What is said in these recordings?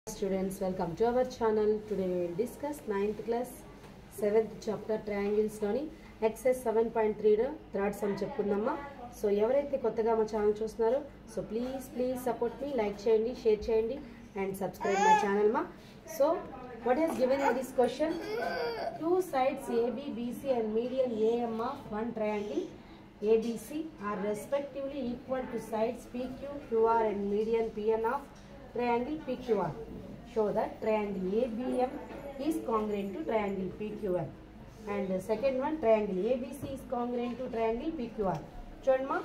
Students, welcome to our channel. Today we will discuss 9th class 7th chapter triangles loni exercise 7.3 third sum చెప్పుకుందామా. So ఎవరైతే కొత్తగా మా channel చూస్తున్నారో so please support me, like చేయండి, share చేయండి and subscribe my channel మా. So what has given in this question? Two sides AB, BC and median AM of one triangle ABC are respectively equal to sides PQ, QR and median PN of triangle PQR. Show that triangle ABM is congruent to triangle PQR. And the second one, triangle ABC is congruent to triangle PQR. చూడమ్మా,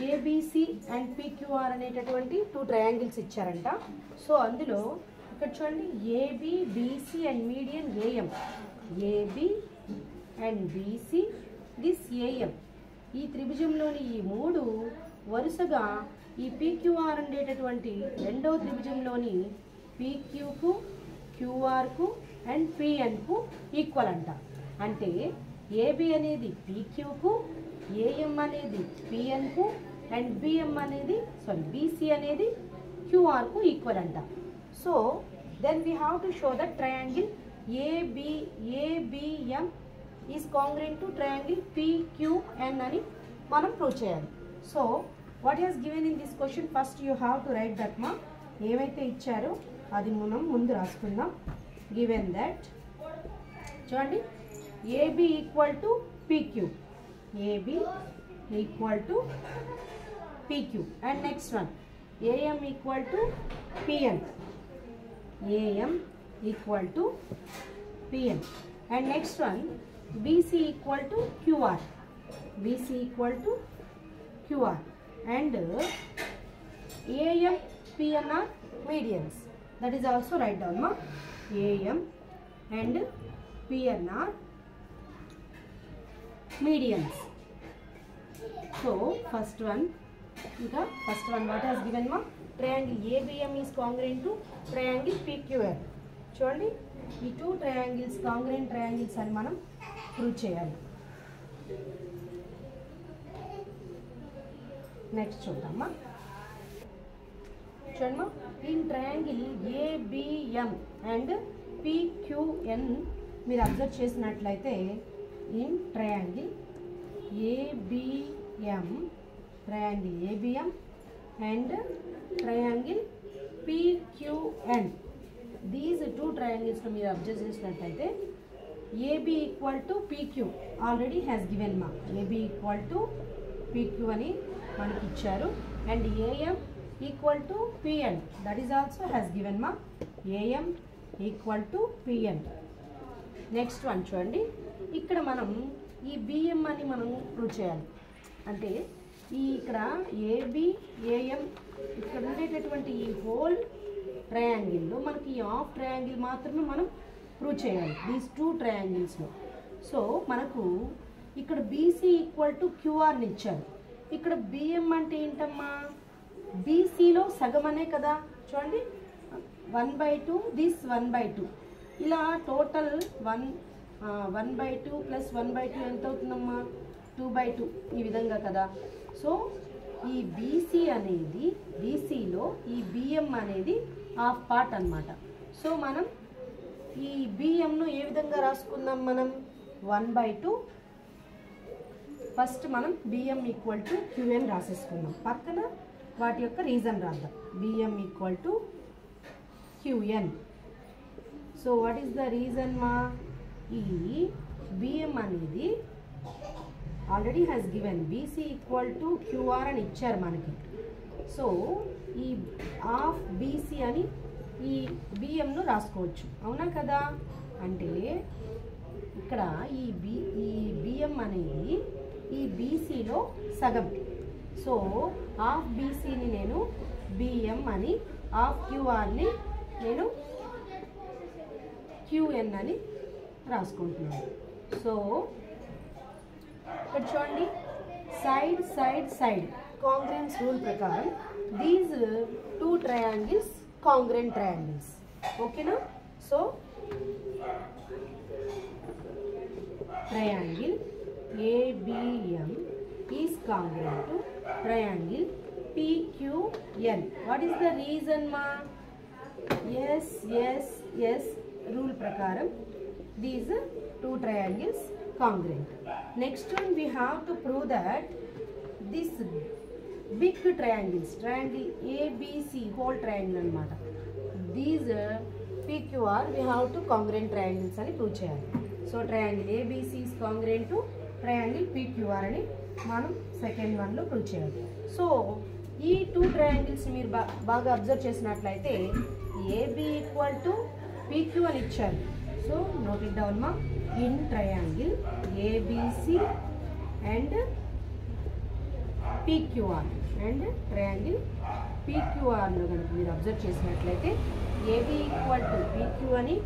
ABC and PQR అనేటటువంటి two triangles ఇచ్చారంట. So అందులో ఇక్కడ చూడండి, AB, BC and median AM. AB and BC, this AM. ఈ త్రిభుజంలోని ఈ మూడు వరుసగా ఈ PQR అనేటటువంటి రెండవ త్రిభుజంలోని PQకు, QRకు అండ్ PNకు ఈక్వల్ అంట. అంటే AB అనేది PQకు, AM అనేది PNకు అండ్ BC అనేది QRకు ఈక్వల్ అంట. So then we have to show the triangle ABM is congruent to triangle PQN అని మనం ప్రూవ్ చేయాలి. So what has given in this question? First you have to write that ma ఏవైతే ఇచ్చారో అది మనం ముందు రాసుకుందాం. given that చూడండి, AB equal to PQ, AB equal to PQ and next one AM equal to PN, AM equal to PN and next one BC equal to QR, BC equal to QR and AM, PN are medians. That is also write down ma. AM and PN are medians. So first one what has given ma? Triangle ABM is congruent to triangle PQR. చూడండి, ఈ two triangles కాంగ్రుయెంట్ triangles అని మనం prove చేయాలి. Next చూద్దామా. చూడమ్మా, in triangle ABM and PQN మీరు observe చేసినట్లయితే, in triangle ABM and triangle PQN, these two ట్రయాంగిల్స్లో మీరు అబ్జర్వ్ చేసినట్లయితే AB equal to PQ already has given మా. AB ఈక్వల్ టు PQ అని మనకి ఇచ్చారు and AM equal to PN, that is also has given మా. AM equal to PN. Next one చూడండి, ఇక్కడ మనం ఈ BM అని మనం ప్రూవ్ చేయాలి. అంటే ఇక్కడ AB, AM ఇక్కడ ఉండేటటువంటి ఈ హోల్ ట్రయాంగిల్లో మనకి ఈ హాఫ్ ట్రయాంగిల్ మాత్రమే మనం ప్రూవ్ చేయాలి దీస్ టూ ట్రయాంగిల్స్లో. సో మనకు ఇక్కడ BC ఈక్వల్ టు QRని ఇచ్చారు. ఇక్కడ BM అంటే ఏంటమ్మా? BCలో సగం అనే కదా. చూడండి, 1/2 దిస్ 1/2, ఇలా టోటల్ 1/2 ప్లస్ 1/2 ఎంత అవుతుందమ్మా? 2/2 ఈ విధంగా కదా. సో ఈ BC అనేది, BCలో ఈ BM అనేది హాఫ్ పార్ట్ అన్నమాట. సో మనం ఈ BMను ఏ విధంగా రాసుకుందాం? మనం 1/2 ఫస్ట్ మనం BM ఈక్వల్ టు QN రాసేసుకుందాం. పక్కన వాటి యొక్క రీజన్ రాద్దాం. BM equal to QN. So what is the reason మా? ఈ BM అనేది already has given BC equal to QR అని ఇచ్చారు మనకి. సో ఈ హాఫ్ BC అని ఈ BMను రాసుకోవచ్చు, అవునా కదా? అంటే ఇక్కడ ఈ BM అనేది ఈ BCలో సగం. సో హాఫ్ BCని నేను BM అని, హాఫ్ QRని నేను QN అని రాసుకుంటున్నాను. సో ఇక్కడ చూడండి, సైడ్ కాంగ్రుయెన్స్ రూల్ ప్రకారం దీస్ టూ ట్రయాంగిల్స్ కాంగ్రుయెంట్ ట్రయాంగిల్స్, ఓకేనా? So triangle ABM is congruent to triangle PQN. What is the reason ma? S rule ప్రకారం these two triangles congruent. Next one we have to prove that this big triangles, triangle ABC whole triangle anamata, these PQR we have to congruent triangles ani prove cheyali. So triangle ABC is congruent to triangle PQR ani manam second one lo prove cheyali. So ee two triangles meer baga observe chesinatlaite AB equal to PQ ani icharu. So note it down ma, in triangle ABC and PQR and triangle PQR lo ganaka meer observe chesinatlaite AB equal to PQ ani,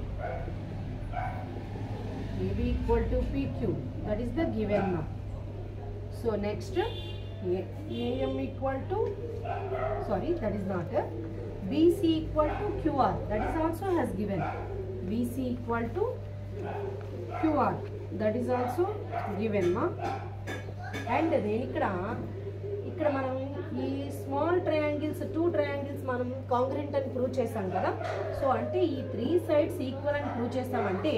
AB equal to PQ, that is the given ma. So next AM equal to, sorry that is not, BC equal to QR, that is also has given. BC equal to QR, that is also given ma. And then ikkada manam ee small triangles, two triangles manam congruent ani prove chesam kada. So ante ee three sides equal ani prove chesam ante,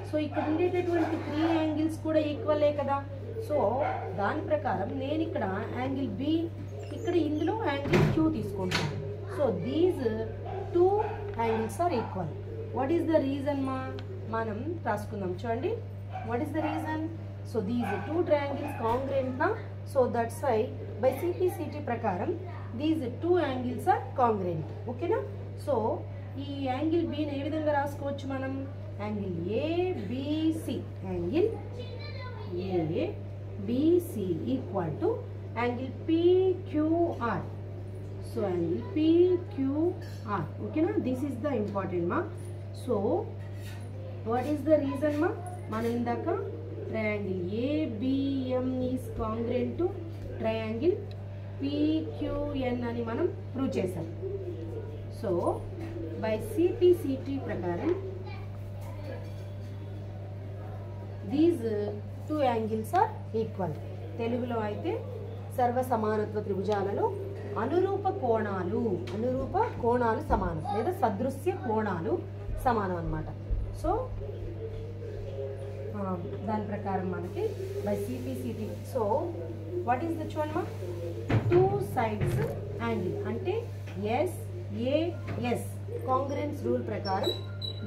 so ikkada undetatuvanti three angles kuda equal e kada. So దాని ప్రకారం నేను ఇక్కడ angle B, ఇక్కడ ఇందులో angle Q తీసుకుంటాను. So these two angles are equal. What is the reason మా, మనం రాసుకుందాం చూడండి. What is the reason? So these two triangles congruent నా, so that's why by CPCT ప్రకారం these two angles are congruent. ఓకేనా? So ఈ angle బిని ఏ విధంగా రాసుకోవచ్చు మనం? Angle ABC, angle ABC equal to angle PQR. So angle PQR. Okay na? This is the important ma. So what is the reason ma? Mana indaka triangle ABM is congruent to triangle PQN ani manam prove chesam. So by CPCT prakaram these two angles are equal. Telugulo aithe సర్వ సమానత్వ త్రిభుజాలలో అనురూప కోణాలు సమానం లేదా సదృశ్య కోణాలు సమానం అన్నమాట. So దాని ప్రకారం మనకి by CPCT, so what is the చూడమ్మా, టూ సైడ్స్ యాంగిల్ అంటే SAS కాంగ్రెన్స్ రూల్ ప్రకారం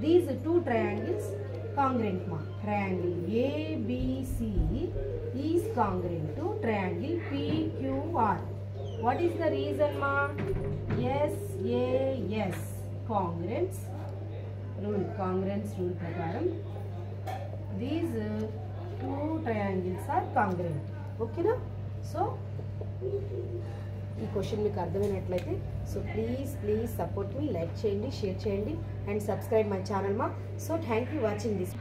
దీస్ టూ ట్రయాంగిల్స్ కాంగ్రెంట్ మా. Triangle ABC is congruent to triangle PQR. What is the reason ma? SAS congruence rule prakaram these two triangles are congruent. Okay na? So ఈ question మీకు అర్థమైనట్లయితే so please support me, like చేయండి, share చేయండి and subscribe my channel మా. So thank you watching this.